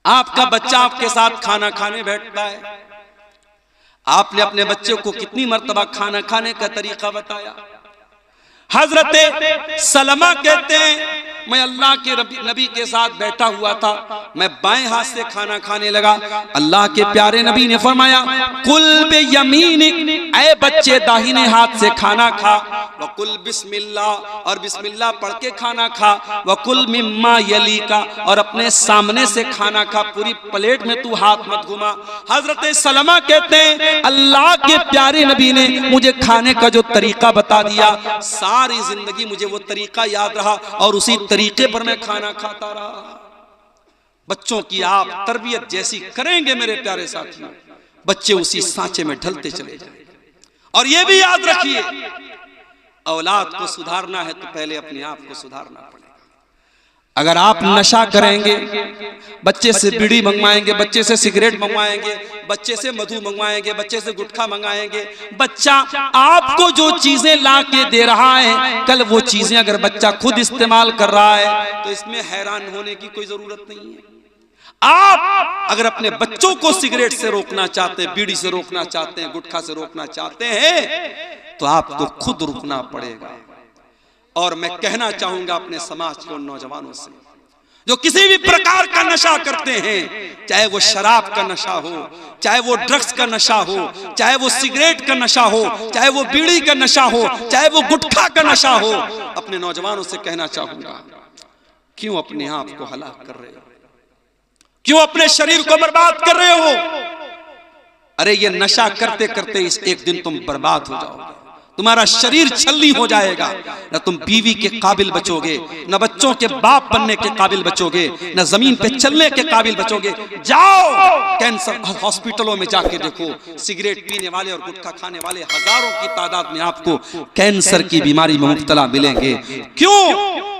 आपका बच्चा आपके साथ खाना खाने बैठता है, आपने अपने बच्चे को कितनी मर्तबा खाना खाने का तरीका बताया। हजरत सलमा कहते हैं मैं अल्लाह के नबी के साथ बैठा हुआ था, मैं बाएं हाथ से खाना खाने लगा, अल्लाह के प्यारे नबी ने फरमाया कुल बे यमीनिक, ऐ बच्चे दाहिने हाथ से खाना खा, वकुल बिस्मिल्लाह, और बिस्मिल्लाह पढ़ के खाना खा, वकुल मिम्मा यली का, और अपने सामने से खाना खा, पूरी प्लेट में तू हाथ मत घुमा। हजरत सलमा कहते हैं अल्लाह के प्यारे नबी ने मुझे खाने का जो तरीका बता दिया, सारी जिंदगी मुझे वो तरीका याद रहा और उसी तरीके पर मैं खाना खाता रहा। बच्चों की आप तरबियत जैसी करेंगे मेरे प्यारे साथियों, बच्चे उसी सांचे में ढलते चले जाएंगे। और ये भी याद रखिए, औलाद को सुधारना है तो पहले अपने आप को सुधारना पड़ेगा। अगर आप नशा करेंगे, बच्चे से बीड़ी मंगवाएंगे, बच्चे से सिगरेट मंगवाएंगे, बच्चे से मधु मंगवाएंगे, बच्चे से गुटखा मंगाएंगे, बच्चा आपको जो चीजें ला के दे रहा है, कल वो चीजें अगर बच्चा खुद इस्तेमाल कर रहा है तो इसमें हैरान होने की कोई जरूरत नहीं है। आप अगर अपने बच्चों को सिगरेट से रोकना चाहते हैं, बीड़ी से रोकना चाहते हैं, गुटखा से रोकना चाहते हैं, तो आपको खुद रुकना पड़ेगा। और मैं कहना चाहूंगा अपने समाज के उन नौजवानों से जो किसी भी प्रकार का नशा करते हैं, चाहे वो शराब का नशा हो, चाहे वो ड्रग्स का नशा हो, चाहे वो सिगरेट का नशा हो, चाहे वो बीड़ी का नशा हो, चाहे वो गुटखा का नशा हो, अपने नौजवानों से कहना चाहूंगा क्यों अपने आप को हलाक कर रहे हो, क्यों अपने शरीर को बर्बाद कर रहे हो। अरे ये नशा करते करते इस एक दिन तुम बर्बाद हो जाओगे, तुम्हारा शरीर छलनी हो जाएगा, न तुम बीवी के काबिल बचोगे, न बच्चों के बाप बनने के काबिल बचोगे, न जमीन पे चलने के काबिल बचोगे। जाओ कैंसर हॉस्पिटलों में जाके देखो, सिगरेट पीने वाले और गुटखा खाने वाले हजारों की तादाद में आपको कैंसर की बीमारी में मुब्तला मिलेंगे। क्यों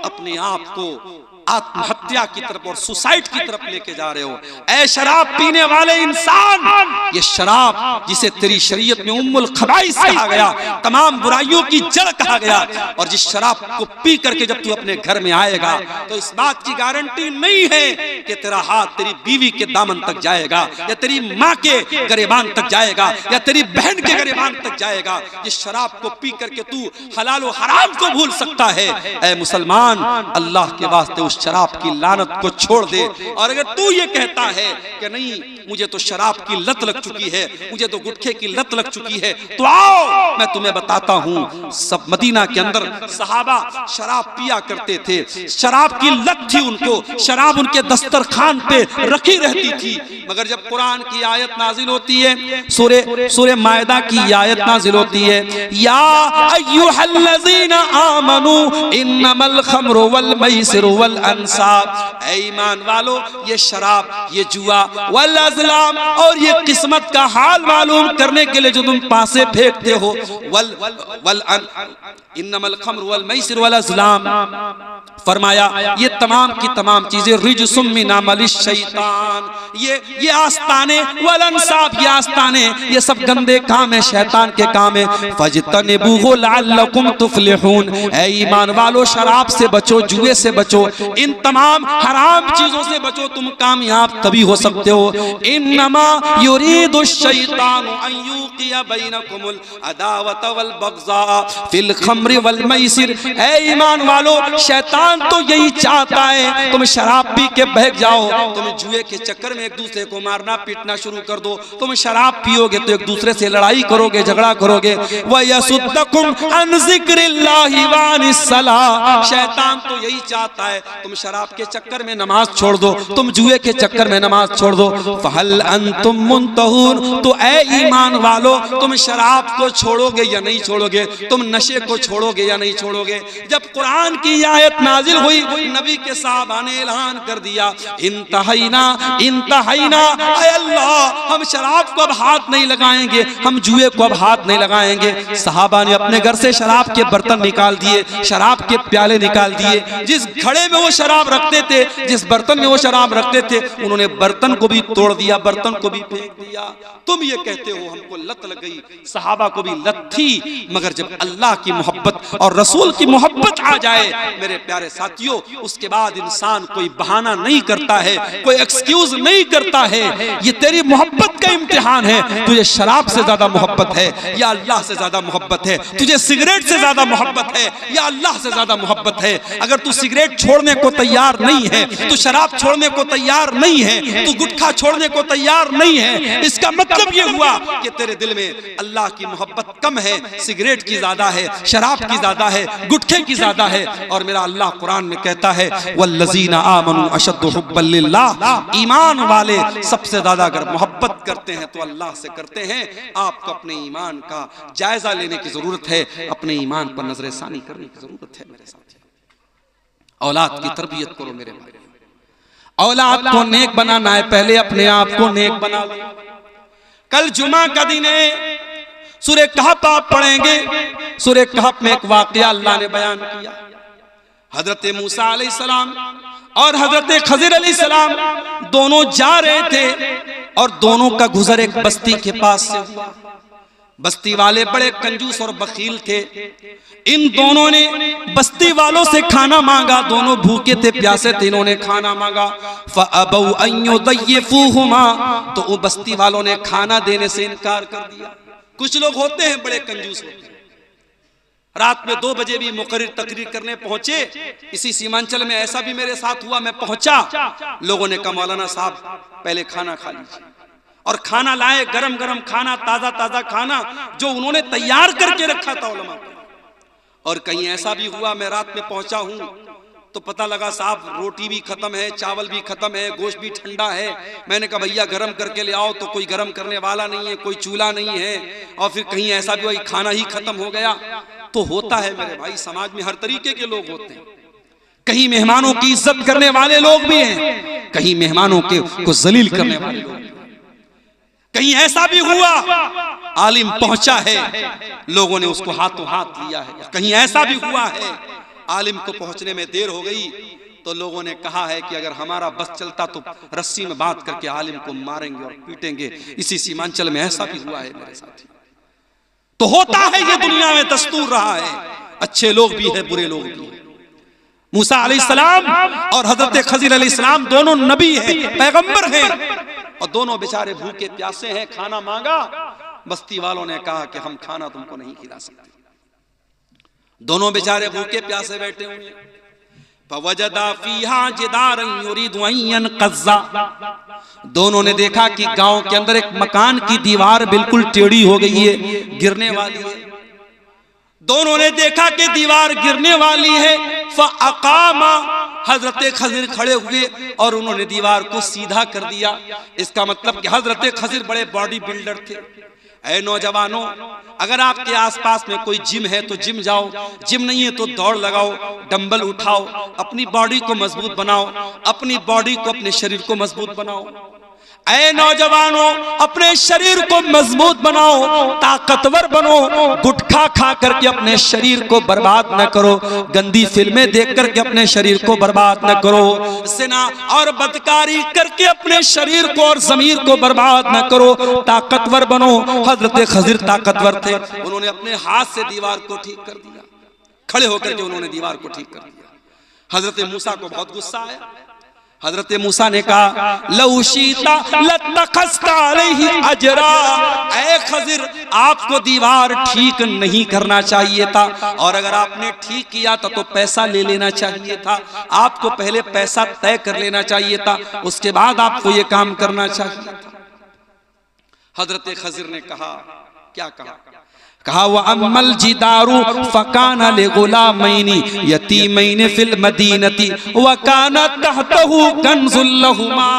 अपने आप को आत्महत्या की तरफ और सुसाइड की तरफ लेके जा रहे हो। ऐ शराब पीने वाले इंसान, ये शराब जिसे तेरी शरीयत में उम्मुल खबाइस कहा गया, तमाम बुराइयों की जड़ कहा गया, और जिस शराब को पी करके जब तू अपने घर में आएगा तो इस बात की गारंटी नहीं है कि तेरा हाथ तेरी बीवी के दामन तक जाएगा, या तेरी माँ के गरेबान तक जाएगा, या तेरी बहन के गरेबान तक जाएगा। जिस शराब को पी करके तू हलाल और हराम को भूल सकता है, ऐ मुसलमान अल्लाह के वास्ते उस शराब की लानत को छोड़ दे। और अगर तू ये कहता है कि नहीं मुझे तो शराब की लत लग चुकी है, मुझे तो गुटखे की लत लग चुकी है, तो आओ मैं तुम्हें बताता हूँ। सब मदीना के अंदर सहाबा शराब पिया करते थे, शराब की लत थी उनको, शराब उनके दस्तरखान पे रखी रहती थी। मगर जब कुरान की आयत नाजिल होती है, सूरे मायदा की आयत नाजिल होती है, या अय्युहल्लज़ीना आमनू इन्नमल खम्रु वल मैसिरु वल अंसाब, ऐ ईमान वालो ये शराब, ये जुआ, वल अज़लाम, और ये किस्मत का हाल मालूम करने के लिए जो तुम पासे फेंकते हो, इन्नमल खम्र वल मैसिर वल अज़लाम, फरमाया ये तमाम की तमाम चीजें रिजसुम मिन अमलिश शैतान, ये आस्ताने, वल अंसाब, ये आस्ताने, ये सब गंदे काम है, शैतान के काम है। फजतनिबूहु लअल्लकुम तुफ्लिहून, ऐ ईमान वालो शराब से बचो, जुए से बचो, इन तमाम हराम चीजों से बचो, तुम कामयाब तभी हो सकते हो। इन्नमा युरीदु शैतानु अन युक़िया बैनकुमुल अदावत वल बग़ज़ा फिल खम्रि वल मैसिर, ऐ ईमान वालो शैतान तो यही चाहता है तुम शराब पी के बहक जाओ, तुम जुए के चक्कर में एक दूसरे को मारना पीटना शुरू कर दो, तुम शराब पियोगे तो एक दूसरे से लड़ाई करोगे, झगड़ा करोगे। व यसुद्दकुम अन ज़िक्रिल्लाहि व अनिस सलाह, शैतान तो यही चाहता है तुम शराब के चक्कर में नमाज छोड़ दो, तुम जुए के चक्कर में नमाज छोड़ दो। फहल अंतुम मुंतहून, तो ऐ ईमान वालो तुम शराब को छोड़ोगे या नहीं छोड़ोगे, तुम नशे को छोड़ोगे या नहीं छोड़ोगे। जब कुरान की आयत नाजिल हुई, नबी के साहबा ने ऐलान कर दिया इंतहाइना इंतहाइना, ऐ अल्लाह हम शराब को अब हाथ नहीं लगाएंगे, हम जुए को अब हाथ नहीं लगाएंगे। सहाबा ने अपने घर से शराब के बर्तन निकाल दिए, शराब के प्याले निकाल दिए, जिस घड़े में वो शराब रखते थे, जिस बर्तन में वो शराब रखते थे, उन्होंने बर्तन को भी तोड़ दिया, बर्तन को भी फेंक दिया। तुम ये कहते हो हमको लत लग गई, सहाबा को भी लत थी, मगर जब अल्लाह की मोहब्बत और रसूल की मोहब्बत आ जाए मेरे प्यारे साथियों, उसके बाद इंसान कोई बहाना नहीं करता है, कोई एक्सक्यूज नहीं करता है। ये तेरी मोहब्बत का इम्तिहान है। तुझे शराब से ज्यादा मोहब्बत है या अल्लाह से ज्यादा मोहब्बत है? तुझे सिगरेट से ज्यादा मोहब्बत है या अल्लाह से ज्यादा मोहब्बत है? अगर तू सिगरेट छोड़ने को तैयार नहीं है, तू शराब छोड़ने को तैयार नहीं है, तू गुटखा छोड़ने को तैयार नहीं है, इसका मतलब ये हुआ कि तेरे दिल में अल्लाह की मोहब्बत कम है, सिगरेट की ज्यादा है, शराब की ज्यादा है, गुटखे की ज्यादा है। और मेरा अल्लाह कुरान में कहता है वल्लज़ीना आमनू अशद्दु हुब्बन लिल्लाह, ईमान वाले सबसे ज्यादा अगर मोहब्बत करते हैं तो अल्लाह से करते हैं। आपको अपने ईमान का जायजा लेने की जरूरत है, अपने ईमान पर नजरसानी करने की जरूरत है। मेरे साथ औलाद की तरबियत करो मेरे भाई। औलाद को नेक बनाना है, पहले अपने आप को नेक बना लो। कल जुमा का दिन है, सूरह कहफ आप पढ़ेंगे। सूरह कहफ में एक वाकया अल्लाह ने बयान किया। हजरत मूसा अलैहिस्सलाम और हजरत खज़िर अलैहिस्सलाम दोनों जा रहे थे और दोनों का गुजर एक बस्ती के पास से हुआ। बस्ती वाले बड़े कंजूस और बखील थे। इन दोनों ने बस्ती वालों से खाना मांगा, दोनों भूखे थे, प्यासे थे, इन्होंने खाना मांगा। फ़अबौ अन युदय्यिफ़ूहुमा, तो वो बस्ती वालों ने खाना देने से इनकार कर दिया। कुछ लोग होते हैं बड़े कंजूस होते हैं। रात में 2 बजे भी मुकर्रिर तकरीर करने पहुंचे। इसी सीमांचल में ऐसा भी मेरे साथ हुआ। मैं पहुंचा, लोगों ने कहा मौलाना साहब पहले खाना खा लीजिए, और खाना लाए, गरम गरम खाना, ताजा ताजा खाना जो उन्होंने तैयार करके रखा था उलमा। और कहीं ऐसा भी हुआ, मैं रात में पहुंचा हूं तो पता लगा साहब रोटी भी खत्म है, चावल भी खत्म है, गोश्त भी ठंडा है। मैंने कहा भैया गरम करके ले आओ, तो कोई गरम करने वाला नहीं है, कोई चूल्हा नहीं है। और फिर कहीं ऐसा भी हुआ खाना ही खत्म हो गया। तो होता है मेरे भाई, समाज में हर तरीके के लोग होते हैं। कहीं मेहमानों की इज्जत करने वाले लोग भी हैं, कहीं मेहमानों को जलील करने वाले लोग। कहीं ऐसा भी हुआ आलिम पहुंचा है, लोगों ने उसको हाथों हाथ लिया है। कहीं ऐसा भी हुआ है आलिम को पहुंचने में देर हो गई तो लोगों ने कहा है कि अगर हमारा बस चलता तो रस्सी में बांध करके आलिम को मारेंगे और पीटेंगे। इसी सीमांचल में ऐसा भी हुआ है मेरे साथी। तो होता है, ये दुनिया में दस्तूर रहा है। अच्छे लोग भी हैं, बुरे लोग भी हैं। मूसा अलैहिस्सलाम और हजरत खज़िर अलैहिस्सलाम दोनों नबी हैं, पैगंबर हैं, और दोनों बेचारे भूखे प्यासे हैं। खाना मांगा, बस्ती वालों ने कहा कि हम खाना तुमको नहीं खिला सकते। दोनों बेचारे भूखे प्यासे बैठे हुए। फवजदा फीहा जिदारन युरीदु अन यनक़ज़्ज़ा, दोनों ने देखा कि गांव के अंदर एक मकान की दीवार बिल्कुल टेढ़ी हो गई है, गिरने वाली है। दोनों ने देखा कि दीवार गिरने वाली है। फ़अक़ामा, हजरत खज़िर खड़े हुए और उन्होंने दीवार को सीधा कर दिया। इसका मतलब कि हजरत खज़िर बड़े बॉडी बिल्डर थे। ऐ नौजवानों, अगर आपके आसपास में कोई जिम है तो जिम जाओ, जिम नहीं है तो दौड़ लगाओ, डंबल उठाओ, अपनी बॉडी को मजबूत बनाओ, अपनी बॉडी को, अपने शरीर को मजबूत बनाओ। ऐ नौजवानों, अपने शरीर को मजबूत बनाओ, ताकतवर बनो। गुटखा खा करके अपने शरीर को बर्बाद न करो, गंदी फिल्में देख करके अपने शरीर को बर्बाद न करो, ज़िना और बदकारी करके अपने शरीर को और ज़मीर को बर्बाद न करो, ताकतवर बनो। हजरत खज़िर ताकतवर थे, उन्होंने अपने हाथ से दीवार को ठीक कर दिया। खड़े होकर के उन्होंने दीवार को ठीक कर दिया। हजरत मूसा को बहुत गुस्सा आया। हजरत मूसा ने कहा लौ शीता लत्तखज़्ता अलैहि अजरा, ऐ खज़िर आपको दीवार ठीक नहीं करना चाहिए था, और अगर आपने ठीक किया था तो पैसा ले लेना चाहिए था। आपको पहले पैसा तय कर लेना चाहिए था, उसके बाद आपको ये काम करना चाहिए था। हजरत खज़िर ने कहा, क्या कहा? कहा व अम्मल जिदारु फ़काना लिग़ुलामैनि यतीमैनि फ़िल मदीनति व काना तहतहु कन्ज़ुल लहुमा।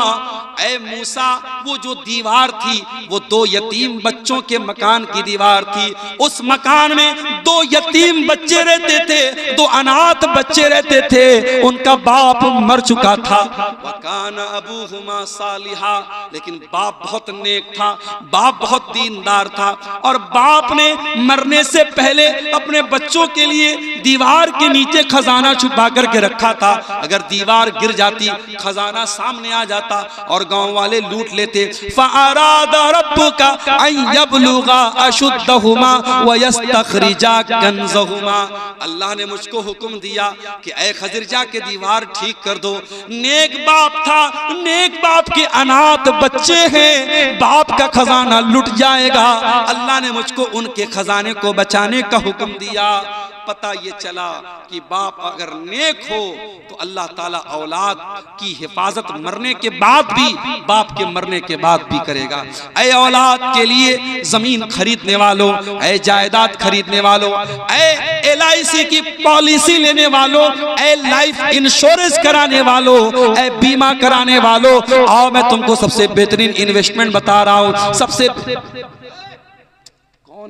ऐ मूसा, वो जो दीवार थी वो 2 यतीम बच्चों के मकान की दीवार थी। उस मकान में 2 यतीम बच्चे रहते थे, 2 अनाथ बच्चे रहते थे। उनका बाप मर चुका था। वकाना अबूहुमा सालिहा, लेकिन बाप बहुत नेक था, बाप बहुत दीनदार था, और बाप ने मरने से पहले अपने बच्चों के लिए दीवार के नीचे खजाना छुपा करके रखा था। अगर दीवार गिर जाती, खजाना सामने आ जाता और गांव वाले लूट लेते। फ़अरादा रब्बुका अन यबलुगा अशुद्धहुमा व यस्तखरिजा कंज़हुमा। अल्लाह ने मुझको हुक्म दिया कि ऐ खज़िर जाके दीवार ठीक कर दो। नेक बाप था, नेक बाप के अनाथ बच्चे हैं, बाप का खजाना लुट जाएगा। अल्लाह ने मुझको उनके खजाने को बचाने का हुक्म दिया। पता ये चला कि बाप अगर नेक हो तो अल्लाह ताला औलाद की हिफाजत मरने के बाद भी, बाप के मरने के बाद भी करेगा। ऐ औलाद के लिए जमीन खरीदने वालों, ऐ जायदाद खरीदने वालों, ऐ LIC की पॉलिसी लेने वालों, ऐ लाइफ इंश्योरेंस कराने वालों, ऐ बीमा कराने वालों, आओ मैं तुमको सबसे बेहतरीन इन्वेस्टमेंट बता रहा हूं। सबसे कौन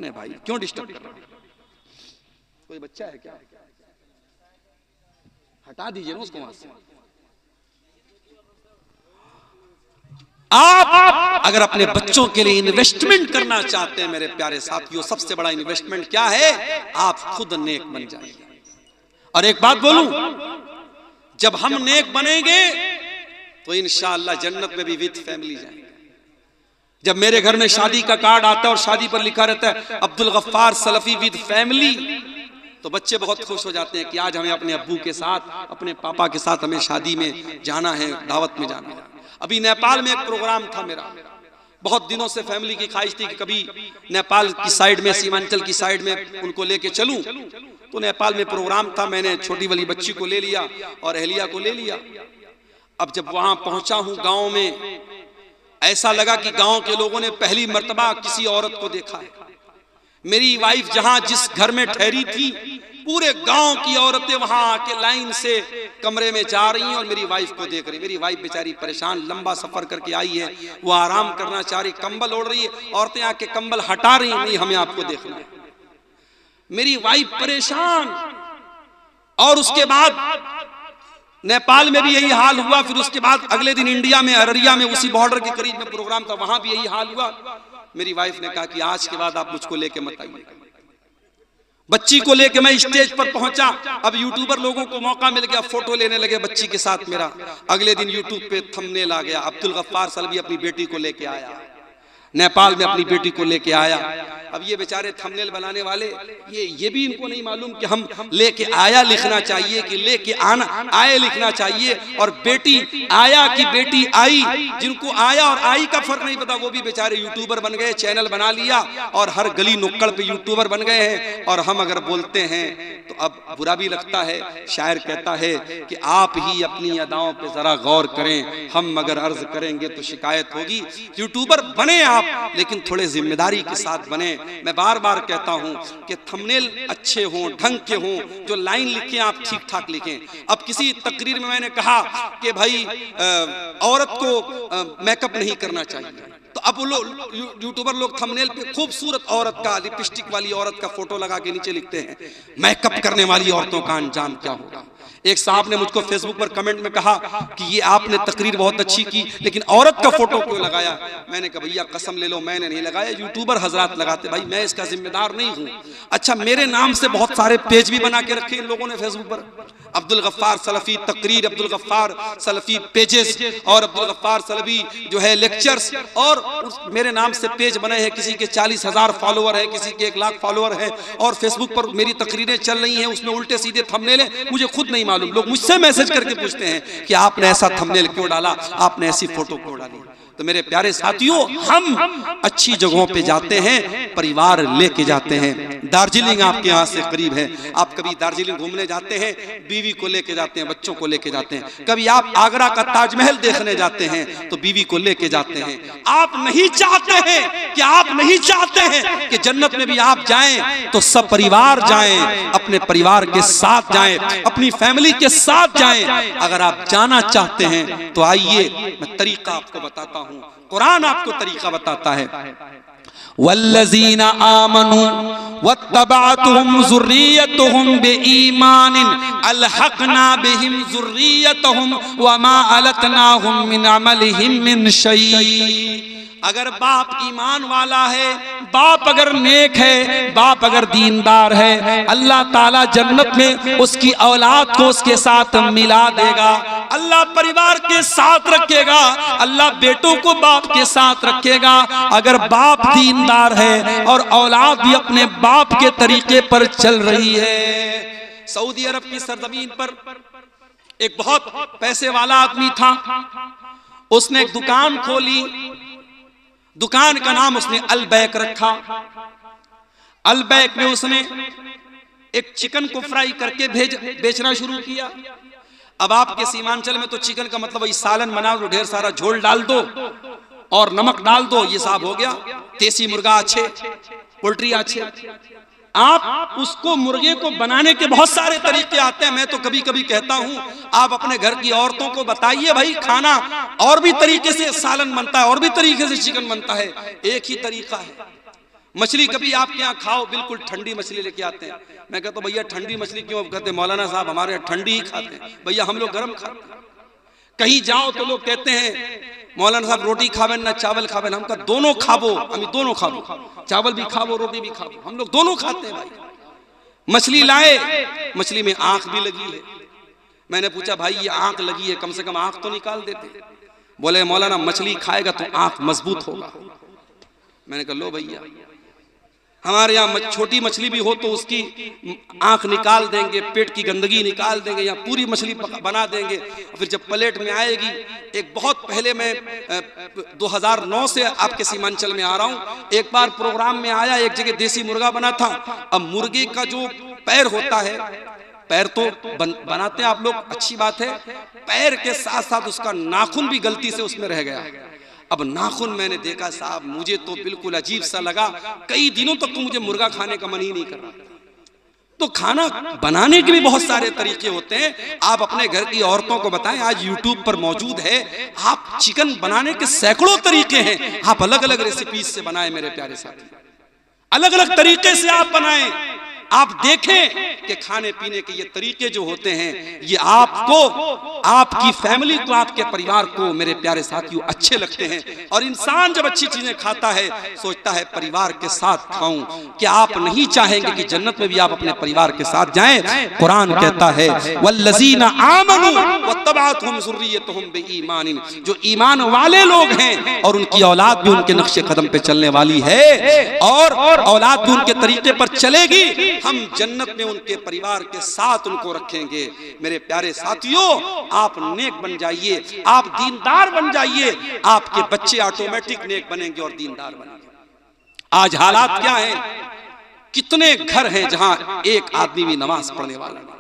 है भाई, क्यों डिस्टर्ब कर रहा है? कोई बच्चा है क्या? हटा दीजिए ना उसको वहां से। आप अगर अपने बच्चों के लिए इन्वेस्टमेंट करना चाहते हैं मेरे प्यारे साथियों, सबसे बड़ा इन्वेस्टमेंट क्या है? आप खुद नेक बन जाइए। और एक बात बोलूं, जब हम नेक बनेंगे तो इंशाअल्लाह जन्नत में भी विद फैमिली जाएंगे। जब मेरे घर में शादी का कार्ड आता है और शादी पर लिखा रहता है अब्दुल गफ्फार सलफी विद फैमिली, तो बच्चे बहुत खुश हो जाते हैं कि आज हमें अपने अब्बू के साथ, अपने पापा के साथ हमें शादी में जाना है, दावत में जाना है। अभी नेपाल में एक प्रोग्राम था मेरा, बहुत दिनों से फैमिली की ख्वाहिश थी कि कभी नेपाल की साइड में, सीमांचल की साइड में उनको लेके चलूं। तो नेपाल में प्रोग्राम था, मैंने छोटी वाली बच्ची को ले लिया और अहलिया को ले लिया। अब जब वहां पहुंचा हूं गांव में, ऐसा लगा कि गांव के लोगों ने पहली मर्तबा किसी औरत को देखा है। मेरी वाइफ जहां जिस घर में ठहरी थी, पूरे गांव की औरतें वहां आके लाइन से कमरे में जा रही हैं और मेरी वाइफ को देख रही। मेरी वाइफ बेचारी परेशान, लंबा सफर करके आई है, वो आराम करना चाह रही, कंबल ओढ़ रही है, औरतें आके कंबल हटा रही, नहीं हमें आपको देखना है। मेरी वाइफ परेशान। और उसके बाद नेपाल में भी यही हाल हुआ। फिर उसके बाद अगले दिन इंडिया में, अररिया में, उसी बॉर्डर के करीब में प्रोग्राम था, वहां भी यही हाल हुआ। मेरी वाइफ ने कहा कि आज के बाद आप मुझको लेके मत आइए। बच्ची को लेके मैं स्टेज पर पहुंचा। अब यूट्यूबर लोगों को मौका मिल गया, फोटो लेने लगे बच्ची के साथ मेरा। अगले दिन यूट्यूब पे थंबनेल आ गया, अब्दुल गफ्फार सलवी अपनी बेटी को लेके आया, नेपाल में अपनी बेटी को लेके आया। अब ये बेचारे थंबनेल बनाने वाले, ये भी इनको नहीं मालूम कि हम लेके आया लिखना चाहिए कि लेके आना आए लिखना चाहिए। और बेटी आया कि बेटी आई, जिनको आया और आई का फर्क नहीं पता, वो भी बेचारे यूट्यूबर बन गए, चैनल बना लिया और हर गली नुक्कड़ पे यूट्यूबर बन गए हैं। और हम अगर बोलते हैं तो अब बुरा भी लगता है। शायर कहता है कि आप ही अपनी अदाओं पे जरा गौर करें, हम अगर अर्ज करेंगे तो शिकायत होगी। यूट्यूबर बने आप, लेकिन थोड़े जिम्मेदारी के साथ बने। मैं बार बार कहता हूं कि थंबनेल अच्छे हों, ढंग के हों, जो लाइन लिखें आप ठीक ठाक लिखें। अब किसी तकरीर में मैंने कहा कि भाई औरत को मेकअप नहीं करना चाहिए, तो अब यूट्यूबर लोग थंबनेल पे खूबसूरत औरत का, लिपस्टिक वाली औरत का फोटो लगा के नीचे लिखते हैं मेकअप करने वाली औरतों का अंजाम क्या होगा। एक साहब ने मुझको फेसबुक पर कमेंट में कहा कि ये आपने तकरीर बहुत अच्छी की, लेकिन औरत का फोटो क्यों लगाया। मैंने कहा भैया कसम ले लो, मैंने नहीं लगाया, यूट्यूबर हजरात लगाते, भाई मैं इसका जिम्मेदार नहीं हूँ। अच्छा, मेरे नाम से बहुत सारे पेज भी बना के रखे इन लोगों ने फेसबुक पर, अब्दुल गफ्फार सलफी तकरीर, अब्दुल गफ्फार सलफी पेजेस और अब्दुल गफ्फार सलफी जो है लेक्चर्स, और मेरे नाम से पेज बने हैं। किसी के 40,000 फॉलोअर है, किसी के 1 लाख फॉलोअर है, और फेसबुक पर मेरी तकरीरें चल रही हैं, उसमें उल्टे सीधे थंबनेल है, मुझे खुद नहीं मालूम। लोग मुझसे मैसेज करके पूछते हैं कि आपने ऐसा थंबनेल क्यों डाला, आपने ऐसी फोटो क्यों डाली। तो मेरे प्यारे साथियों, हम अच्छी जगहों पे जाते हैं, परिवार लेके जाते हैं। दार्जिलिंग आपके यहाँ से करीब है, आप कभी दार्जिलिंग घूमने जाते हैं, बीवी को लेके जाते हैं, बच्चों को लेके जाते हैं। कभी आप आगरा का ताजमहल देखने जाते हैं तो बीवी को लेके जाते हैं। आप नहीं चाहते हैं कि आप नहीं चाहते हैं कि जन्नत में भी आप जाएं तो सब परिवार जाएं, अपने परिवार के साथ जाएं, अपनी फैमिली के साथ जाएं। अगर आप जाना चाहते हैं तो आइए, मैं तरीका आपको बताता हूं, कुरान आपको तरीका बताता है। वल्लज़ीना आमनू वत्तबअतहुम ज़ुर्रिय्यतुहुम बिईमानिन अलहक़ना बिहिम ज़ुर्रिय्यतहुम वमा अलतनाहुम मिन अमलिहिम मिन शै। अगर बाप ईमान वाला है, बाप अगर नेक है, बाप अगर दीनदार है, अल्लाह ताला जन्नत में उसकी औलाद को उसके साथ मिला देगा। अल्लाह परिवार के साथ रखेगा, अल्लाह बेटों को बाप के साथ रखेगा। अगर बाप दीनदार है और औलाद भी अपने बाप के तरीके पर चल रही है। सऊदी अरब की सरजमीन पर एक बहुत पैसे वाला आदमी था, उसने एक दुकान खोली। दुकान का नाम उसने अलबैक रखा। अलबैक में उसने एक चिकन को फ्राई करके बेचना शुरू किया। अब आपके सीमांचल में तो चिकन का मतलब वही सालन बना दो, ढेर सारा झोल डाल दो और नमक डाल दो, ये साहब हो गया। देसी मुर्गा अच्छे, पोल्ट्री अच्छे। आप उसको मुर्गे को बनाने के बहुत सारे तरीके आते हैं। मैं तो कभी कभी कहता हूं आप अपने घर की औरतों को बताइए भाई, खाना और भी तरीके से सालन बनता है, और भी तरीके से चिकन बनता है, एक ही तरीका है। मछली कभी आपके यहाँ खाओ, बिल्कुल ठंडी मछली लेके आते हैं। मैं कहता हूं भैया ठंडी मछली क्यों? कहते मौलाना साहब हमारे यहाँ ठंडी ही खाते हैं। भैया हम लोग गर्म खाते हैं। कहीं जाओ तो लोग कहते हैं मौलाना साहब रोटी खावे ना चावल खावे। हम कहा दोनों खाबो, हम दोनों खाबो, चावल भी खाबो रोटी भी खाबो, हम लोग दोनों खाते हैं भाई। मछली लाए, मछली में आंख भी लगी है। मैंने पूछा भाई ये आंख लगी है, कम से कम आंख तो निकाल देते। बोले मौलाना मछली खाएगा तो आंख मजबूत होगा। मैंने कहा लो भैया, हमारे यहाँ छोटी मछली भी हो तो उसकी आंख निकाल देंगे, पेट की गंदगी निकाल देंगे, या पूरी मछली बना देंगे। फिर जब प्लेट में आएगी, एक बहुत पहले मैं 2009 से आपके सीमांचल में आ रहा हूँ, एक बार प्रोग्राम में आया, एक जगह देसी मुर्गा बना था। अब मुर्गे का जो पैर होता है, पैर तो बनाते हैं आप लोग, अच्छी बात है, पैर के साथ साथ उसका नाखून भी गलती से उसमें रह गया। अब नाखून मैंने देखा साहब, मुझे तो बिल्कुल अजीब सा लगा। कई दिनों तक तो मुझे मुर्गा खाने का मन ही नहीं कर रहा। तो खाना बनाने के भी बहुत सारे तरीके होते हैं। आप अपने घर की औरतों को बताएं, आज YouTube पर मौजूद है, आप चिकन बनाने के सैकड़ों तरीके हैं। आप अलग अलग रेसिपीज से बनाएं मेरे प्यारे साथी, अलग अलग तरीके से आप बनाएं। आप देखें कि खाने पीने के ये तरीके जो होते हैं, ये आपको, आपकी फैमिली को, आपके परिवार को मेरे प्यारे साथियों अच्छे लगते हैं। और इंसान जब अच्छी चीजें खाता है, सोचता है परिवार के साथ खाऊं। क्या आप नहीं चाहेंगे कि जन्नत में भी आप अपने परिवार के साथ जाएं? कुरान कहता है वल्लज़ीना आमनू वत्तबअतहुम ज़ुर्रिय्यतुहुम बिईमानिन, जो ईमान वाले लोग हैं और उनकी औलाद भी उनके नक्शे कदम पे चलने वाली है और औलाद भी उनके तरीके पर चलेगी, हम जन्नत में उनके परिवार के साथ उनको रखेंगे। मेरे प्यारे साथियों, आप नेक बन जाइए, आप दीनदार बन जाइए, आपके बच्चे ऑटोमेटिक नेक बनेंगे और दीनदार बनेंगे। आज हालात क्या हैं? कितने घर हैं जहां एक आदमी भी नमाज पढ़ने वाला नहीं,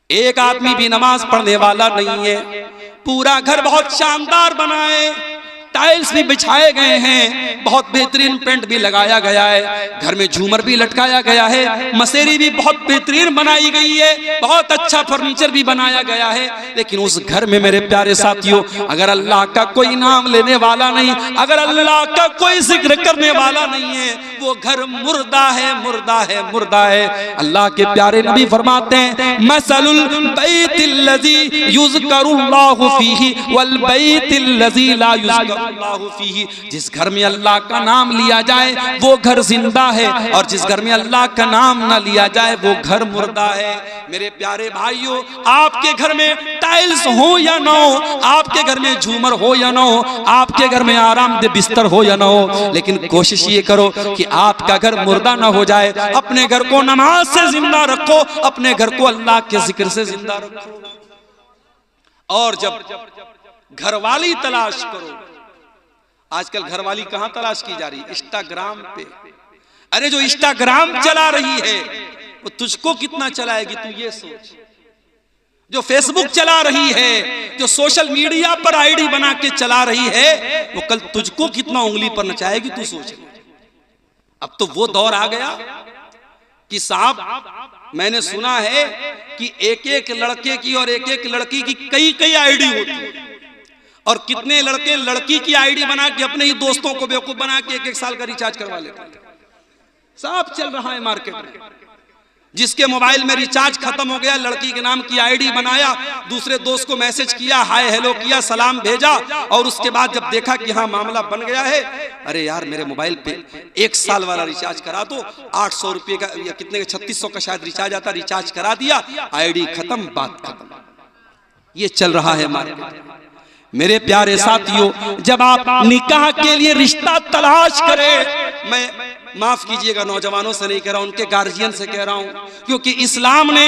एक आदमी भी नमाज पढ़ने वाला नहीं है। पूरा घर बहुत शानदार बना है, टाइल्स भी बिछाए गए हैं, बहुत बेहतरीन पेंट भी लगाया गया है, घर में झूमर भी लटकाया गया है, मसेरी भी बहुत बेहतरीन बनाई गई है, बहुत अच्छा फर्नीचर भी बनाया गया है। लेकिन उस घर में मेरे प्यारे साथियों, अगर अल्लाह का कोई नाम लेने वाला नहीं, अगर अल्लाह का कोई जिक्र करने वाला नहीं है, वो घर मुर्दा है, मुर्दा है, मुर्दा है। अल्लाह के प्यारे नबी फरमाते हैं मसलुल बैतिल्लज़ी युज़करुल्लाहु फीही वल बैतिल्लज़ी ला युज़करुल्लाहु फीही, जिस घर में अल्लाह का नाम लिया जाए वो घर जिंदा है, और जिस घर में अल्लाह का नाम ना लिया जाए वो घर मुर्दा है। मेरे प्यारे भाइयों, आपके घर में टाइल्स हो या ना हो, आपके घर में झूमर हो या ना हो, आपके घर में आरामदेह बिस्तर हो या ना हो, लेकिन कोशिश ये करो कि आपका घर मुर्दा ना हो जाए। अपने घर को नमाज से जिंदा रखो, अपने घर को अल्लाह के जिक्र से जिंदा रखो। और जब घरवाली तलाश करो, आजकल घरवाली कहां तलाश की जा रही है? इंस्टाग्राम पे। अरे जो इंस्टाग्राम चला रही है वो तुझको कितना चलाएगी, तू ये सोच। जो फेसबुक चला रही है, जो सोशल मीडिया पर आईडी बना के चला रही है, वो कल तुझको कितना उंगली पर नचाएगी, तू सोच। अब तो वो दौर आ गया कि साहब मैंने सुना है कि एक एक लड़के की और एक एक लड़की की कई कई आईडी होती है, और कितने लड़के लड़की की आईडी बना के अपने ही दोस्तों को बेवकूफ बना के एक एक साल का रिचार्ज करवा लेते हैं। सब चल रहा है मार्केट में। जिसके मोबाइल में रिचार्ज खत्म हो गया, लड़की के नाम की आईडी बनाया, दूसरे दोस्त को मैसेज किया, हाय हेलो किया, सलाम भेजा, और उसके बाद जब देखा कि हाँ मामला बन गया है, अरे यार मेरे मोबाइल पे 1 साल वाला रिचार्ज करा दो, 800 रुपये का या कितने का 3600 का शायद रिचार्ज आता, रिचार्ज करा दिया, आईडी खत्म, बात खत्म। ये चल रहा है मार्केट में। मेरे प्यारे साथियों, जब आप निकाह के लिए रिश्ता तलाश करें, मैं माफ कीजिएगा नौजवानों से नहीं कह रहा हूं, उनके गार्जियन से कह रहा हूं, क्योंकि इस्लाम ने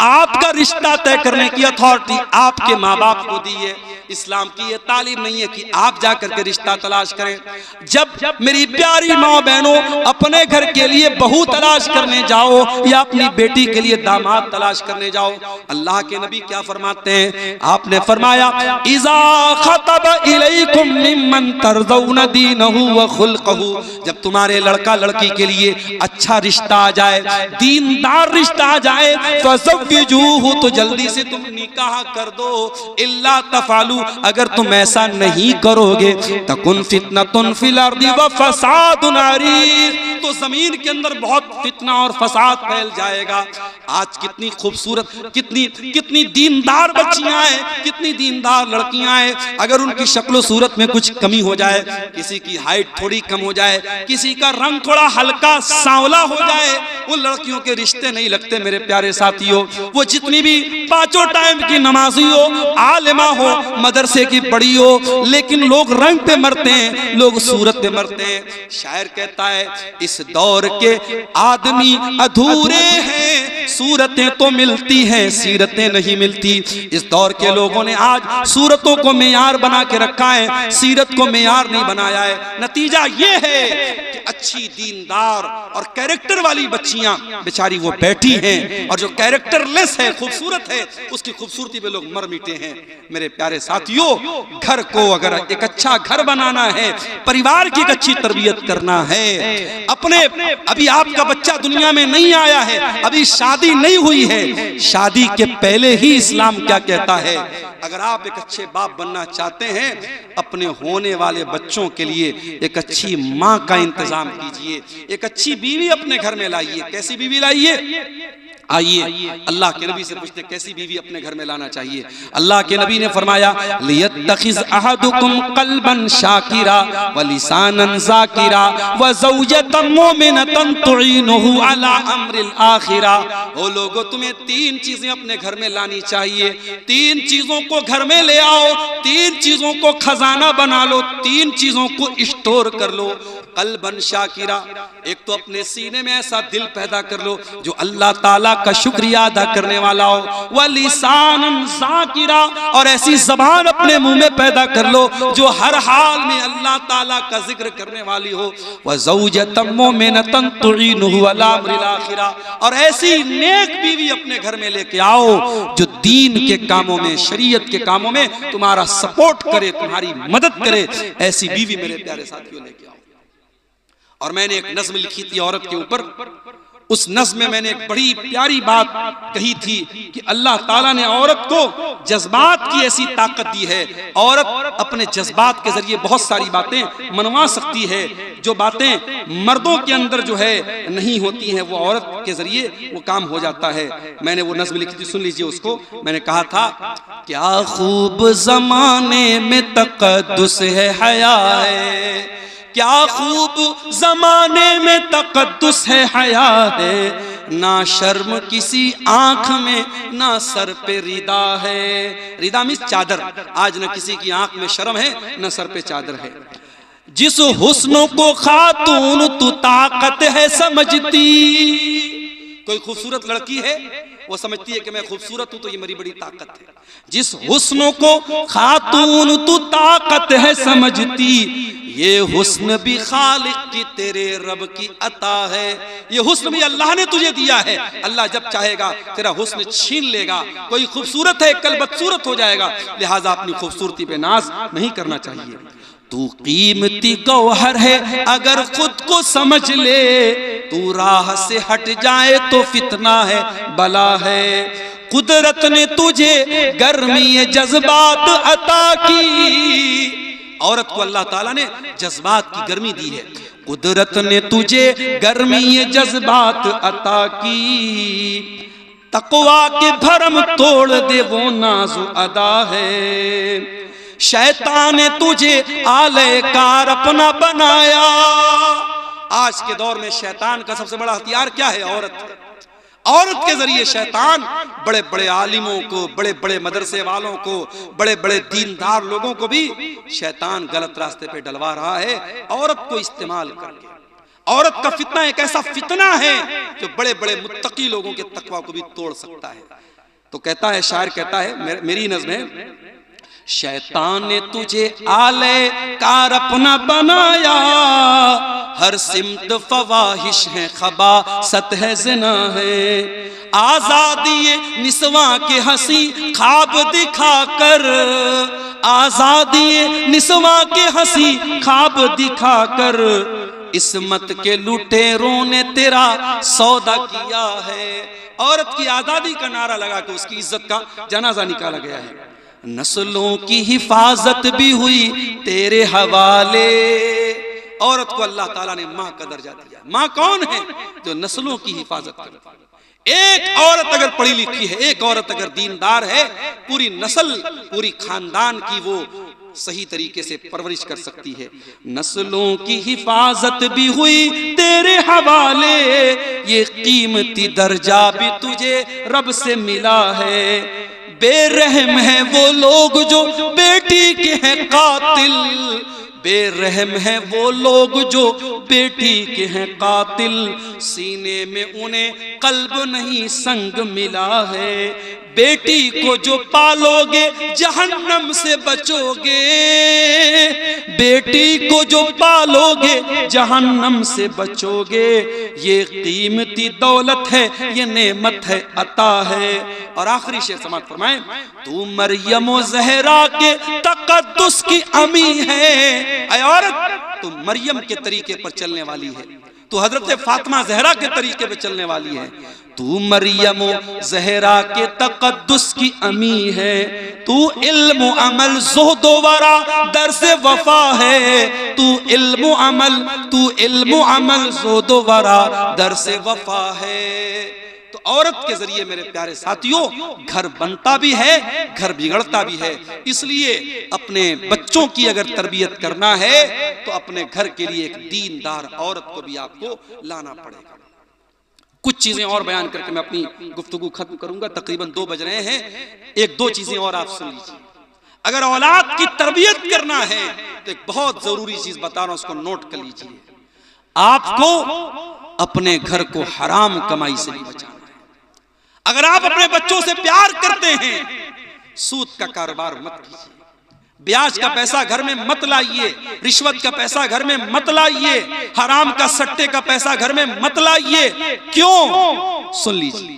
आपका रिश्ता तय करने की अथॉरिटी आपके माँ बाप को दी है। इस्लाम की ये तालीम नहीं है कि आप जाकर के रिश्ता तलाश करें। जब मेरी प्यारी माँ बहनों अपने घर के लिए बहू तलाश करने जाओ या अपनी बेटी के लिए दामाद तलाश करने जाओ, अल्लाह के नबी क्या फरमाते हैं? आपने फरमाया इज़ा खतब इलैकुम मिम्मन तरज़ौन दीनहु व खुल्क़हु, जब तुम्हारे लड़का लड़की के लिए अच्छा रिश्ता आ जाए, दीनदार रिश्ता आ जाए, फ़ज़व्विजूहु, तो जल्दी से तुम निकाह कर दो। इल्ला तफ़अलू, अगर तुम ऐसा नहीं करोगे, तकुन फितनतुन फिल अर्दि व फसादुन अरीज़, तो जमीन के अंदर बहुत फितना और फसाद फैल जाएगा। आज कितनी खूबसूरत, कितनी दीनदार बच्चियां हैं, कितनी दीनदार लड़कियां हैं, अगर उनकी शक्ल सूरत में कुछ कमी हो जाए, किसी की हाइट थोड़ी कम हो जाए, किसी का रंग थोड़ा हल्का सांवला हो जाए, वो लड़कियों के रिश्ते नहीं लगते। मेरे प्यारे साथियों, वो जितनी भी 5 टाइम की नमाजी हो, आलिमा हो, मदरसे की पढ़ी हो, लेकिन लोग रंग पे मरते हैं, लोग सूरत पे मरते हैं। शायर कहता है इस दौर के आदमी अधूरे हैं, सूरतें तो मिलती हैं, सीरतें नहीं मिलती। इस दौर के लोगों ने आज सूरतों को मेयार बना के रखा है, सीरत को मेयार नहीं बनाया है। नतीजा ये है कि अच्छी दीनदार और कैरेक्टर वाली बच्चियां बेचारी वो बैठी हैं, और जो कैरेक्टरलेस है, खूबसूरत है, उसकी खूबसूरती पे लोग मर मिटे हैं। मेरे प्यारे साथियों, घर को अगर एक अच्छा घर बनाना है, परिवार की एक अच्छी तरबियत करना है, अभी आपका बच्चा दुनिया में नहीं आया है, अभी शादी नहीं हुई है, शादी के पहले ही इस्लाम क्या कहता है? अगर आप एक अच्छे बाप बनना चाहते हैं, अपने होने वाले बच्चों के लिए एक अच्छी माँ का इंतजाम कीजिए, एक अच्छी बीवी अपने घर में लाइए। कैसी बीवी लाइए? आइए अल्लाह के नबी से पूछते कैसी बीवी अपने घर में लाना चाहिए। अल्लाह के नबी ने फरमाया लियत्तखिज़ अहदुकुम क़ल्बन शाकिरा व लिसानन ज़ाकिरा व ज़ौजतन मुमिनतन तुईनुहु अला अम्रिल आखिरा। ओ लोगों, तुम्हें 3 चीजें अपने घर में लानी चाहिए। 3 चीजों को घर में ले आओ, 3 चीजों को खजाना बना लो, 3 चीजों को स्टोर कर लो। क़ल्बन शाकिरा, एक तो अपने सीने में ऐसा दिल पैदा कर लो जो अल्लाह ताला का शुक्रिया अदा करने वाला हो। व लिसानन ज़ाकिरा, और ऐसी ज़बान अपने मुंह में पैदा कर लो जो हर हाल में अल्लाह ताला का जिक्र करने वाली हो। व ज़ौजतन मुमिनतन तुईनुहु अला अम्रिल आखिरा, और ऐसी नेक बीवी अपने घर में लेके आओ जो दीन के कामों में, शरीयत के कामों में तुम्हारा सपोर्ट करे, तुम्हारी मदद करे। ऐसी बीवी मेरे प्यारे साथियों लेके आओ। और मैंने एक नज़्म लिखी थी औरत के ऊपर, उस नज़्म में मैंने एक बड़ी प्यारी बात कही थी कि अल्लाह ताला ने औरत को जज्बात की ऐसी ताकत दी है। औरत अपने जज्बात के जरिए बहुत सारी बातें मनवा सकती है, जो बातें मर्दों के अंदर जो है नहीं होती हैं, वो औरत के जरिए वो काम हो जाता है। मैंने वो नज़्म लिखी थी, सुन लीजिए उसको। मैंने कहा था क्या खूब ज़माने में तक़द्दुस है, हया है, क्या खूब जमाने में तक़द्दुस है, हया है, ना शर्म किसी आंख में, ना सर पे रिदा है। रिदा मीन्स चादर। आज न किसी की आंख में शर्म है, न सर पे चादर है। जिस हुस्न को खातून तू ताकत है समझती, कोई खूबसूरत लड़की है, वो समझती है कि मैं खूबसूरत हूं तो ये मेरी बड़ी ताकत है। जिस हुस्न को खातून तू ताकत है समझती, ये हुस्न भी खालिक की तेरे रब की अता है। ये हुस्न भी अल्लाह ने तुझे दिया है। अल्लाह जब चाहेगा तेरा हुस्न छीन लेगा। कोई खूबसूरत है, कल बदसूरत हो जाएगा, लिहाजा अपनी खूबसूरती पे नाज नहीं करना चाहिए। तू कीमती गौहर है अगर खुद को समझ ले, तू राह से हट जाए तो फितना है, बला है। कुदरत ने तुझे गर्मी जज्बात अता की, औरत को अल्लाह ताला ने जज्बात की गर्मी दी है। कुदरत ने तुझे गर्मी ये जज्बात अता की, तकवा के भरम तोड़ दे वो नाज़ो अदा है। शैतान ने तुझे आलेकार अपना बनाया। आज के दौर में शैतान का सबसे बड़ा हथियार क्या है? औरत है। औरत के जरिए शैतान बड़े बड़े आलिमों को, बड़े बड़े मदरसे वालों को, बड़े बड़े दीनदार लोगों को भी शैतान गलत रास्ते पे डलवा रहा है, औरत को इस्तेमाल करके। औरत का फितना एक ऐसा फितना है जो बड़े बड़े मुत्तकी लोगों के तकवा को भी तोड़ सकता है। तो कहता है, शायर कहता है, मेरी नज़्म है, शैतान ने तुझे आले कार अपना बनाया, हर सिमत फवाहिश है, खबासत है, ज़िना है। आजादी निस्वा के हंसी ख्वाब दिखाकर, आजादी निस्वा के हंसी ख्वाब दिखाकर, इस्मत के लुटेरों ने तेरा सौदा किया है। औरत की आजादी का नारा लगा के उसकी इज्जत का जनाजा निकाला गया है। नस्लों की हिफाजत भी हुई तेरे हवाले। औरत को अल्लाह ताला ने माँ का दर्जा दिया। माँ कौन है? जो नस्लों की हिफाजत करे। एक औरत अगर पढ़ी लिखी है, एक औरत अगर दीनदार है, पूरी नस्ल, पूरी खानदान की वो सही तरीके से परवरिश कर सकती है। नस्लों की हिफाजत भी हुई तेरे हवाले, ये कीमती दर्जा भी तुझे रब से मिला है। बेरहम है वो लोग जो बेटी के हैं कातिल, बेरहम है वो लोग जो बेटी के हैं कातिल, सीने में उन्हें कल्ब नहीं संग मिला है। बेटी को जो पालोगे जहन्नम से बचोगे, बेटी को जो पालोगे जहन्नम से बचोगे। ये कीमती दौलत है, ये नेमत है, अता है। और आखिरी शेर समाअत फरमाएं, तू मरियम ज़हरा के तक़द्दुस की अमी है। ऐ औरत, तू मरियम के तरीके पर चलने वाली है, तू हजरत फातिमा ज़हरा के तरीके पर चलने वाली है। तू मरियम ज़हरा के तक़द्दुस की अमी है। तू इल्म अमल ज़ुहद वरा दर्स वफा है। तू इल्म अमल ज़ुहद वरा दर्स वफा है। तो औरत के जरिए मेरे प्यारे साथियों घर बनता भी है, घर बिगड़ता भी है। इसलिए अपने बच्चों की अगर तरबियत करना है तो अपने घर के लिए एक दीनदार औरत को भी आपको लाना पड़ेगा। कुछ चीजें और बयान करके मैं अपनी गुफ्तगू खत्म करूंगा। तकरीबन 2 बज रहे हैं। 1-2 चीजें और आप सुन लीजिए। अगर औलाद की तरबियत करना है तो एक बहुत जरूरी चीज बता रहा हूं, उसको नोट कर लीजिए। आपको अपने घर को हराम कमाई से भी बचाना है। अगर आप अपने बच्चों से प्यार करते हैं, सूद का कारोबार मत कीजिए, ब्याज का पैसा घर में मत लाइए, रिश्वत का पैसा घर में मत लाइए, हराम का सट्टे का पैसा घर में मत लाइए। क्यों? सुन लीजिए,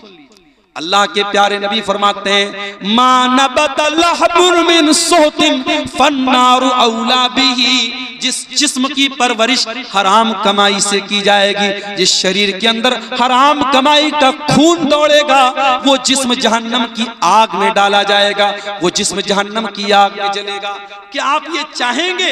अल्लाह के प्यारे नबी फरमाते हैं, मा नबत लहबुन मिन सुहतिन फन्नारु औला बिही। जिस जिस्म की परवरिश हराम कमाई से की जाएगी, जिस शरीर के अंदर हराम कमाई का खून दौड़ेगा, वो जिस्म जहन्नम की आग में डाला जाएगा, वो जिस्म जहन्नम की आग में जलेगा। क्या आप ये चाहेंगे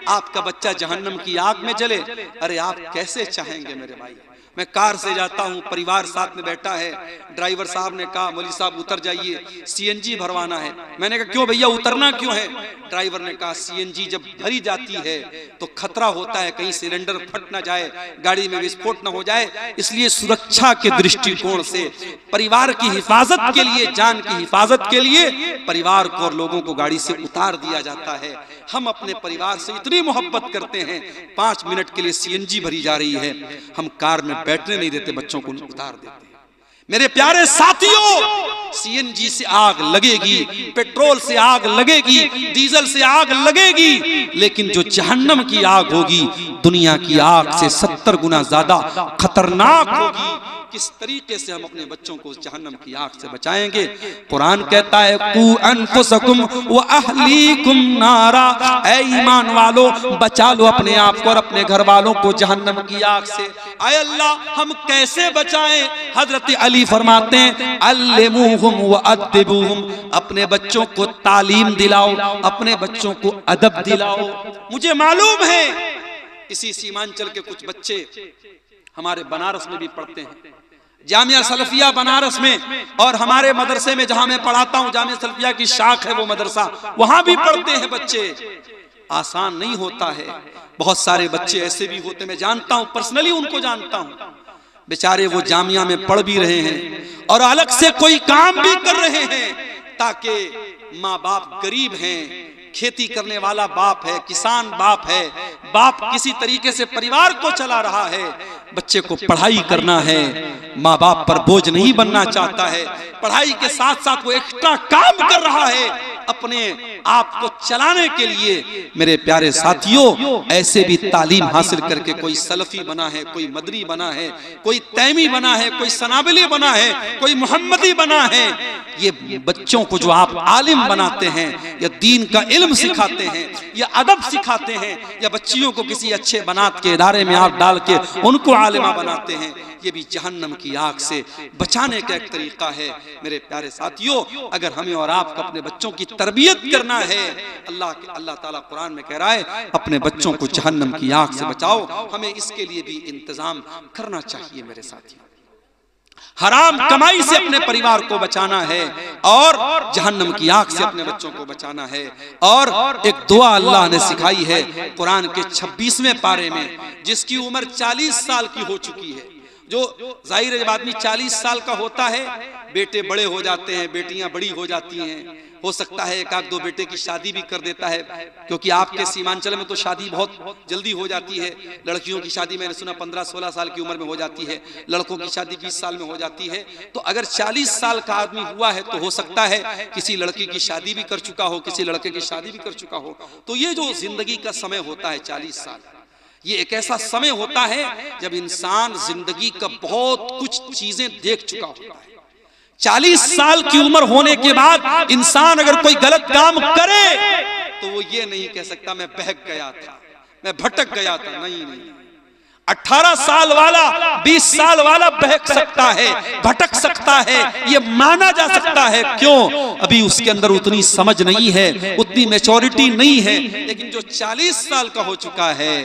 आपका बच्चा जहन्नम की आग में जले? अरे आप कैसे चाहेंगे मेरे भाई। मैं कार से जाता हूँ, परिवार साथ में बैठा है, ड्राइवर साहब ने कहा मौलवी साहब उतर जाइए, सीएनजी भरवाना है। मैंने कहा क्यों भैया, उतरना क्यों है? ड्राइवर ने कहा सीएनजी जब भरी जाती है तो खतरा होता है कहीं सिलेंडर फट ना जाए, गाड़ी में विस्फोट ना हो जाए, इसलिए सुरक्षा के दृष्टिकोण से, परिवार की हिफाजत के लिए, जान की हिफाजत के लिए परिवार को और लोगों को गाड़ी से उतार दिया जाता है। हम अपने परिवार से इतनी मोहब्बत करते हैं, 5 मिनट के लिए सीएनजी भरी जा रही है, हम कार में बैठने नहीं देते, बच्चों को उतार देते हैं। मेरे प्यारे साथियों, सीएनजी से आग लगेगी, पेट्रोल से आग लगेगी, डीजल से आग लगेगी, लेकिन जो जहन्नम की आग होगी दुनिया की आग से 70 गुना ज्यादा खतरनाक होगी। किस तरीके से हम अपने बच्चों को उस जहन्नम की आग से बचाएंगे? कुरान कहता है, कू अनफुसकुम व अहलीकुम नारा। ऐ ईमान वालों, बचा लो अपने आप को और अपने घर वालों को जहन्नम की आग से। ऐ अल्लाह, हम कैसे बचाएं? हजरत अली फरमाते हैं, अल्लिमुहुम व अद्दिबुहुम। अपने बच्चों को तालीम दिलाओ, अपने बच्चों को अदब दिलाओ। मुझे मालूम है इसी सीमांचल के कुछ बच्चे हमारे बनारस में भी पढ़ते हैं, जामिया सलफिया बनारस में, और हमारे मदरसे में जहां मैं पढ़ाता हूं, जामिया सलफिया की शाख है वो मदरसा, वहां भी पढ़ते हैं बच्चे। आसान नहीं होता है। बहुत सारे बच्चे ऐसे भी होते, मैं जानता हूं, पर्सनली उनको जानता हूं, बेचारे वो जामिया में पढ़ भी रहे हैं और अलग से कोई काम भी कर रहे हैं, ताकि माँ बाप गरीब हैं, खेती करने वाला बाप है, किसान बाप है, बाप किसी तरीके से परिवार को चला रहा है, बच्चे को पढ़ाई करना है, माँ बाप पर बोझ नहीं बनना चाहता है, पढ़ाई के साथ साथ वो एक्स्ट्रा काम कर रहा है अपने आप को चलाने के लिए। मेरे प्यारे साथियों, ऐसे भी तालीम हासिल करके कोई सलफी बना है, कोई मदरी बना है, कोई तैमी बना है, कोई सनाबिली बना है, कोई मोहम्मदी बना है। ये बच्चों को जो आप आलिम बनाते हैं, या दीन का इल्म सिखाते हैं, या अदब सिखाते हैं, या बच्चियों को किसी अच्छे बनात के इदारे में आप डाल के उनको आलिमा बनाते हैं, ये भी जहन्नम की आग से बचाने का एक तरीका है। मेरे प्यारे साथियों, अगर हमें और आपको अपने बच्चों की तरबियत करना है, अल्लाह ताला कुरान में कह रहा है अपने बच्चों को जहन्नम की आग से बचाओ, हमें इसके लिए भी इंतजाम करना चाहिए। मेरे साथियों, हराम कमाई से अपने परिवार को बचाना है और जहन्नम की आग से अपने बच्चों को बचाना है। और एक दुआ अल्लाह ने सिखाई है कुरान के 26वें पारे में, जिसकी उम्र 40 साल की हो चुकी है। जो जाहिर है जब आदमी 40 साल का होता है, बेटे बड़े हो जाते हैं, बेटियां बड़ी हो जाती हैं, हो सकता है एक आध दो बेटे की शादी भी कर देता है, क्योंकि आपके सीमांचल में तो शादी बहुत जल्दी हो जाती है। लड़कियों की शादी मैंने सुना 15-16 साल की उम्र में हो जाती है, लड़कों की शादी 20 साल में हो जाती है। तो अगर 40 साल का आदमी हुआ है तो हो सकता है किसी लड़की की शादी भी कर चुका हो, किसी लड़के की शादी भी कर चुका हो। तो ये जो जिंदगी का समय होता है 40 साल, ये एक ऐसा समय होता है जब इंसान जिंदगी का बहुत कुछ चीजें देख चुका होता है। 40 साल की उम्र होने के बाद इंसान अगर कोई गलत काम करे तो वो ये नहीं कह सकता मैं बहक गया था, मैं भटक गया था। नहीं, 18 साल वाला 20 साल वाला बहक सकता है, भटक सकता है, ये माना जा सकता है। क्यों? अभी उसके अंदर उतनी समझ नहीं है, उतनी मैच्योरिटी नहीं है। लेकिन जो 40 साल का हो चुका है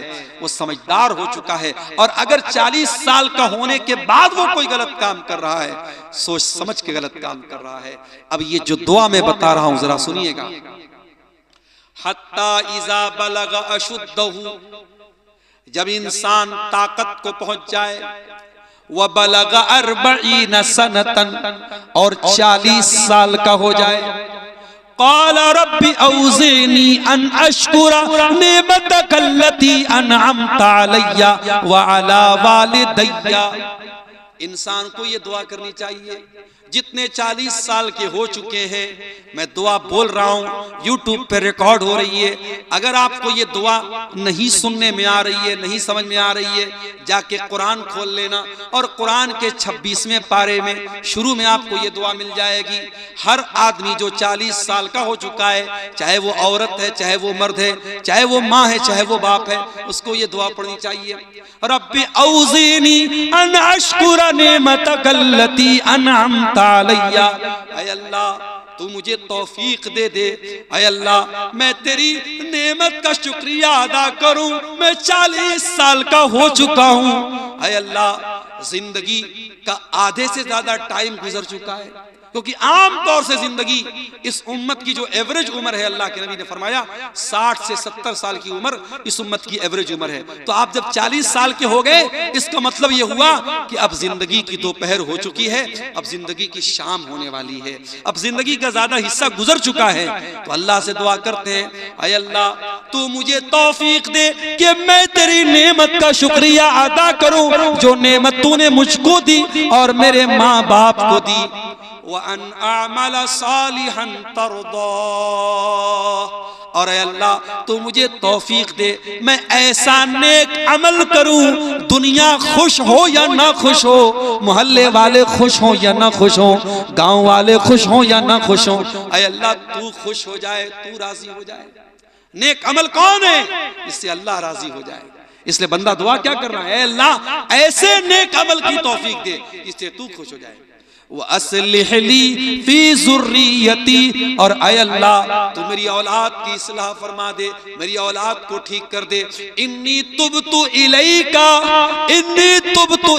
वो समझदार हो चुका है। और अगर 40 साल का होने के बाद वो कोई गलत काम कर रहा है, सोच समझ के गलत काम कर रहा है। अब ये जो दुआ मैं बता रहा हूं जरा सुनिएगा। हत्ता इज़ा बलग अशुद्धहु, जब इंसान ताकत को पहुंच जाए, व बलग 40 सनतन, और 40 साल का हो जाए, क़ाल रब्बी औज़िनी अन अश्कुरा निअमतक अल्लती अनअमत अलैया व अला वालिदैया। इंसान को ये दुआ करनी चाहिए। जितने 40 साल के हो चुके हैं, मैं दुआ बोल रहा हूं, यूट्यूब पे रिकॉर्ड हो रही है। अगर आपको ये दुआ नहीं सुनने में आ रही है, नहीं समझ में आ रही है, जाके कुरान खोल लेना और कुरान के 26वें पारे में शुरू में आपको ये दुआ मिल जाएगी। हर आदमी जो 40 साल का हो चुका है, चाहे वो औरत है, चाहे वो मर्द है, चाहे वो माँ है, चाहे वो बाप है, उसको ये दुआ पढ़नी चाहिए। रब्बी औज़िनी अन अश्कुरा निअमतक अल्लती अनअमत अलैया। ऐ अल्लाह, तू मुझे तौफीक दे दे। ऐ अल्लाह, मैं तेरी नेमत का शुक्रिया अदा करूं। मैं 40 साल का हो चुका हूं। ऐ अल्लाह, जिंदगी का आधे से ज्यादा टाइम गुजर चुका है, क्योंकि आम तौर से जिंदगी इस उम्मत की जो एवरेज उम्र है, अल्लाह के नबी ने फरमाया 60 से 70 साल की उम्र इस उम्मत की एवरेज उम्र है। तो आप जब 40 साल के हो गए, इसका मतलब ये हुआ कि अब जिंदगी की दोपहर हो चुकी है, अब जिंदगी की शाम होने वाली है, अब जिंदगी का ज्यादा हिस्सा गुजर चुका है। तो अल्लाह से दुआ करते हैं, ऐ अल्लाह, तू मुझे तौफीक दे कि मैं तेरी नेमत का शुक्रिया अदा करूं, जो नेमत तूने मुझको दी और मेरे माँ बाप को दी। व अन अअमल सालिहन तर्दा, और अल्लाह तू मुझे तौफीक दे मैं ऐसा नेक अमल करूं, दुनिया खुश हो या ना खुश हो, मोहल्ले वाले खुश हो या ना खुश हो, गांव वाले खुश हो या ना खुश हो, ऐ अल्लाह तू खुश हो जाए, तू राजी हो जाए। नेक अमल कौन है? इससे अल्लाह राजी हो जाए। इसलिए बंदा दुआ क्या कर रहा है? अल्लाह ऐसे नेक अमल की तौफीक दे जिससे तू खुश हो जाए। वअस्लिह ली फी ज़ुर्रियती, और ऐ अल्लाह तू मेरी औलाद की इस्लाह फरमा दे, मेरी औलाद को ठीक कर दे। इन्नी तुबतु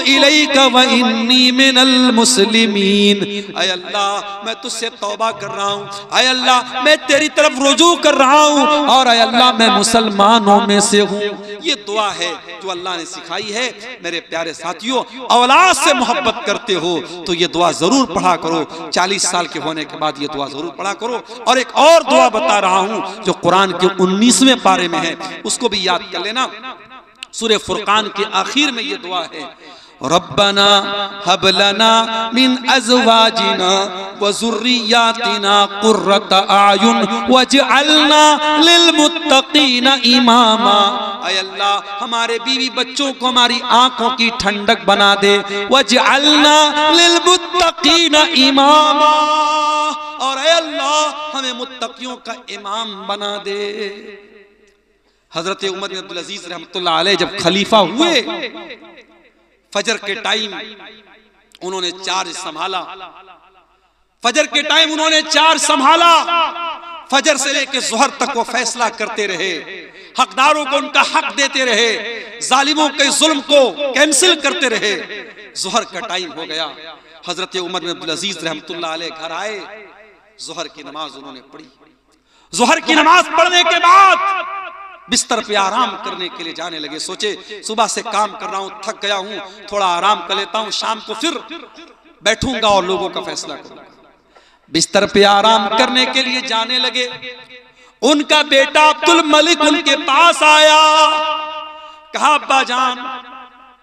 इलैका व इन्नी मिनल मुस्लिमीन, ऐ अल्लाह मैं तुझसे तौबा कर रहा हूँ, ऐ अल्लाह मैं तेरी तरफ रुजू कर रहा हूँ, और ऐ अल्लाह मैं मुसलमानों में से हूँ। ये दुआ है जो अल्लाह ने सिखाई है। मेरे प्यारे साथियों, औलाद से मोहब्बत करते हो तो ये दुआ जरूर पढ़ा करो। 40 साल के होने के बाद ये दुआ जरूर पढ़ा करो। और एक और दुआ बता रहा हूं जो कुरान के 19वें पारे में है, उसको भी याद कर लेना। सूरह फुरकान के आखिर में ये दुआ है, रब्बना हब लना मिन अज़वाजिना व ज़ुर्रियातिना कुर्रता आयुन वजअलना लिलमुत्तकीना इमामा। ऐ अल्लाह हमारे बीवी बच्चों को हमारी आंखों की ठंडक बना दे, वजअलना लिलमुत्तकीना इमामा, और ऐ अल्लाह हमें मुत्तकियों का इमाम बना दे। हजरत उमर बिन अब्दुल अजीज रहमतुल्लाह अलैह जब खलीफा हुए, फजर के टाइम उन्होंने चार्ज संभाला। फजर के टाइम उन्होंने चार्ज संभाला। फजर से लेकर ज़ोहर तक वो फैसला करते रहे, हकदारों को उनका हक देते रहे, जालिमों के जुल्म को कैंसिल करते रहे। ज़ोहर का टाइम हो गया, हजरत उमर बिन अब्दुल अजीज रहमतुल्लाह अलैह घर आए, ज़ोहर की नमाज उन्होंने पढ़ी। ज़ोहर की नमाज पढ़ने के बाद बिस्तर पे आराम करने के लिए जाने लगे। सोचे सुबह से काम कर रहा हूं, थक गया हूं, थोड़ा आराम कर लेता हूं, शाम को फिर बैठूंगा और लोगों का फैसला करूंगा। बिस्तर पे आराम करने के लिए जाने लगे। उनका बेटा अब्दुल मलिक उनके पास आया। कहा अब्बा जान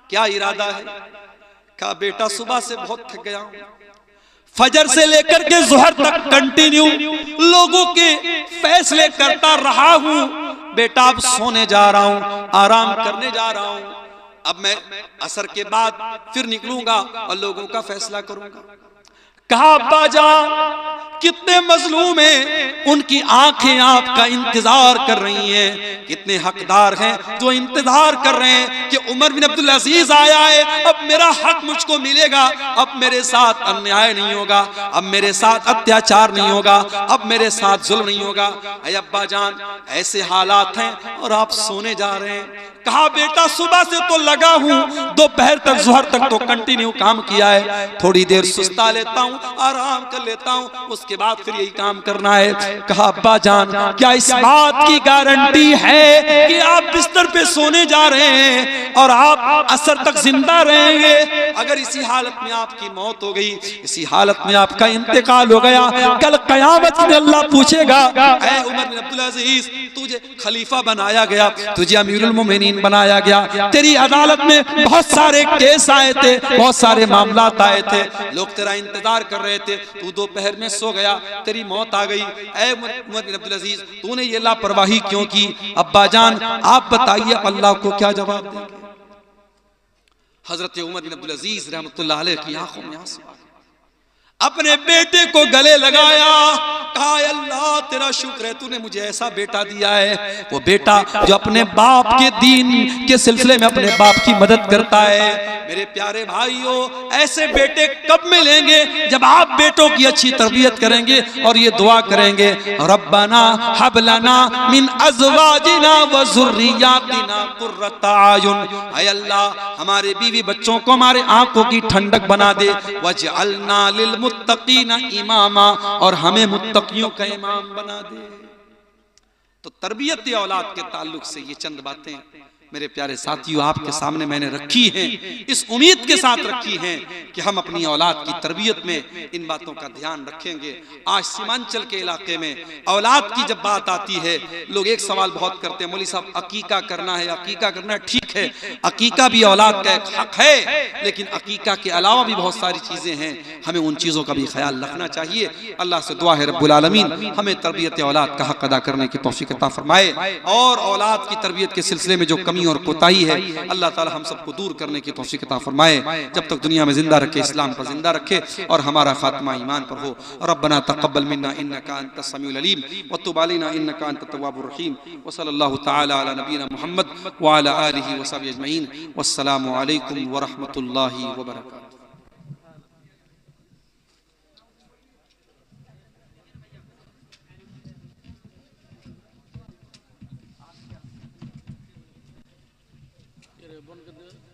क्या इरादा है? कहा बेटा सुबह से बहुत थक गया हूं, फजर से लेकर के ज़ोहर तक कंटिन्यू लोगों के फैसले करता रहा हूं। बेटा अब सोने जा रहा हूं, आराम करने जा रहा हूं। अब मैं असर के बाद फिर निकलूंगा और लोगों का फैसला करूंगा। कहा अब्बा जान कितने मजलूम हैं, उनकी आंखें आपका इंतजार कर रही हैं। कितने हकदार हैं जो इंतजार कर रहे हैं कि उमर बिन अब्दुल अजीज आया है, अब मेरा हक मुझको मिलेगा, अब मेरे साथ अन्याय नहीं होगा, अब मेरे साथ अत्याचार नहीं होगा, अब मेरे साथ जुल्म नहीं होगा। अरे अब्बा जान ऐसे हालात हैं और आप सोने जा रहे हैं। कहा बेटा सुबह से तो लगा हूं, दोपहर तक ज़ोहर तक तो कंटिन्यू काम किया है, थोड़ी देर सुस्ता लेता हूं, आराम कर लेता हूं, उसके बाद फिर यही काम करना है। कहा अब्बा जान क्या इस बात की गारंटी है कि आप बिस्तर पे सोने जा रहे हैं और आप असर तक जिंदा रहेंगे? अगर इसी हालत में आपकी मौत हो गई, इसी हालत में आपका इंतकाल हो गया, कल कयामत में अल्लाह पूछेगा, ऐ उमर बिन अब्दुल अजीज तुझे खलीफा बनाया गया, तुझे अमीरुल मोमिनीन बनाया गया, तेरी अदालत में बहुत सारे केस आए थे, बहुत सारे मामलात आए थे, लोग तेरा इंतजार कर रहे थे, तू दोपहर में सो गया, तेरी मौत आ गई। ऐ उमर बिन अब्दुल अजीज तूने ये लापरवाही क्यों की? अब्बा जान आप बताइए अल्लाह को क्या जवाब देंगे? हजरत उमर बिन अब्दुल अजीज रहमतुल्लाह अलैह की आंखों में आंसू, अपने बेटे को गले लगाया। कहा अल्लाह तेरा शुक्र है तूने मुझे ऐसा बेटा दिया है, वो बेटा जो अपने बाप के दीन के सिलसिले में अपने बाप की मदद करता है। मेरे प्यारे भाइयों ऐसे बेटे कब मिलेंगे? जब आप बेटों की अच्छी तरबियत करेंगे और ये दुआ करेंगे, रब्बना हब लना मिन अज़वाजिना व ज़ुर्रियातिना कुर्रता आयुन, ऐ अल्लाह हमारे बीवी बच्चों को हमारे आंखों की ठंडक बना दे, वजअलना लिल मुत्तकीना इमामा, और हमें मुत्तकियों का इमाम बना दे। तो तरबियत औलाद के ताल्लुक से ये चंद बातें मेरे प्यारे साथियों आपके सामने मैंने रखी हैं, इस उम्मीद के साथ रखी हैं कि हम अपनी औलाद की तरबियत में इन बातों का ध्यान रखेंगे। आज सीमांचल के इलाके में औलाद की जब बात आती है, लोग एक सवाल बहुत करते हैं, मौलवी साहब अकीका करना है, अकीका करना है। ठीक है, अकीका भी औलाद का एक हक है, लेकिन अकीका के अलावा भी बहुत सारी चीजें हैं, हमें उन चीजों का भी ख्याल रखना चाहिए। अल्लाह से दुआ है रब्बुल आलमीन हमें तरबियत औलाद का हक अदा करने की तौफीक अता फरमाए, और औलाद की तरबियत के सिलसिले में जो कमी और कोताही है अल्लाह ताला हम सबको दूर करने की तौफीक अता फरमाए। जब तक दुनिया में जिंदा रखे, इस्लाम पर जिंदा रखे और हमारा खात्मा ईमान पर हो। रब्बना तक़ब्बल मिन्ना इन्नका अंतस समीउल अलीम व तुब अलैना इन्नका अंतत तव्वाबुर रहीम व सल्लल्लाहु तआला अला नबीना मुहम्मद व अला आलिहि व सहबिहि अजमईन। वस्सलामु अलैकुम व रहमतुल्लाहि व बरकातुहू। बंद कर दे।